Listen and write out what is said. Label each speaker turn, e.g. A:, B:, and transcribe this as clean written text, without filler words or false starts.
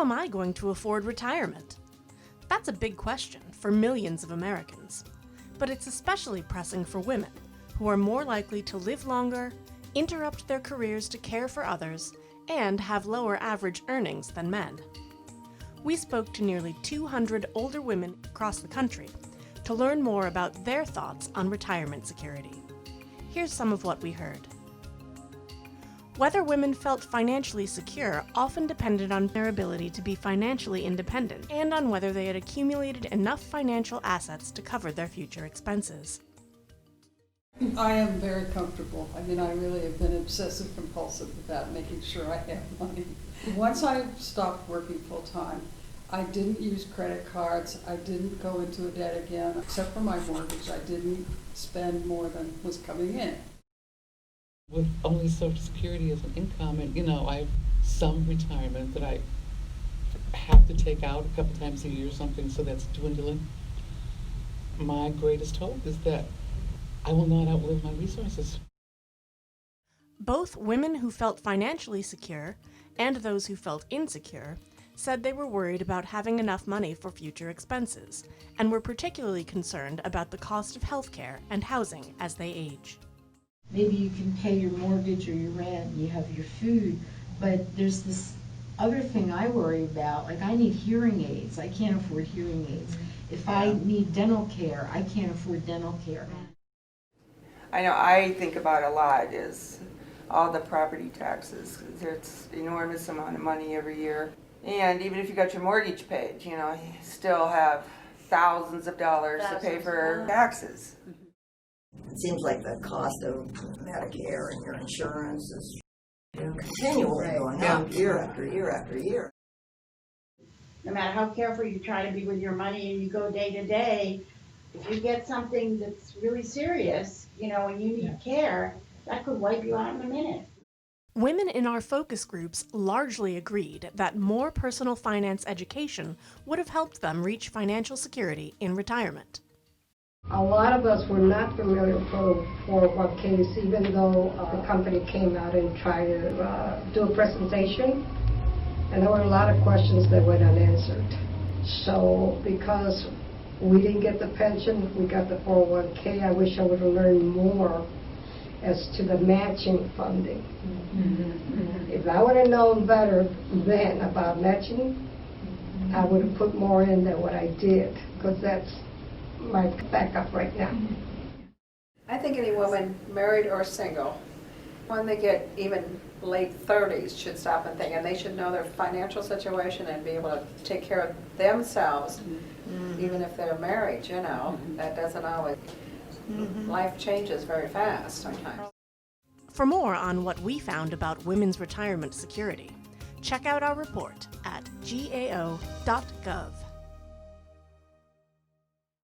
A: How am I going to afford retirement? That's a big question for millions of Americans, but it's especially pressing for women, who are more likely to live longer, interrupt their careers to care for others, and have lower average earnings than men. We spoke to nearly 200 older women across the country to learn more about their thoughts on retirement security. Here's some of what we heard. Whether women felt financially secure often depended on their ability to be financially independent and on whether they had accumulated enough financial assets to cover their future expenses.
B: I am very comfortable. I mean, I really have been obsessive compulsive about making sure I have money. Once I stopped working full time, I didn't use credit cards. I didn't go into a debt again, except for my mortgage. I didn't spend more than was coming in.
C: With only Social Security as an income, and I have some retirement that I have to take out a couple times a year or something, so that's dwindling. My greatest hope is that I will not outlive my resources.
A: Both women who felt financially secure and those who felt insecure said they were worried about having enough money for future expenses and were particularly concerned about the cost of healthcare and housing as they age.
D: Maybe you can pay your mortgage or your rent, you have your food, but there's this other thing I worry about, like I need hearing aids. I can't afford hearing aids. If I need dental care, I can't afford dental care.
E: I know I think about a lot is all the property taxes. It's an enormous amount of money every year. And even if you got your mortgage paid, you still have thousands of dollars to pay for taxes.
F: It seems like the cost of Medicare and your insurance is continually going up year after year after year.
G: No matter how careful you try to be with your money and you go day to day, if you get something that's really serious, and you need care, that could wipe you out in a minute.
A: Women in our focus groups largely agreed that more personal finance education would have helped them reach financial security in retirement.
H: A lot of us were not familiar with 401ks, even though the company came out and tried to do a presentation, and there were a lot of questions that went unanswered. So because we didn't get the pension, we got the 401k. I wish I would have learned more as to the matching funding. If I would have known better then about matching, I would have put more in than what I did, because that's my backup right now.
I: I think any woman, married or single, when they get even late 30s, should stop and think, and they should know their financial situation and be able to take care of themselves, even if they're married, that doesn't always, life changes very fast sometimes.
A: For more on what we found about women's retirement security, check out our report at gao.gov.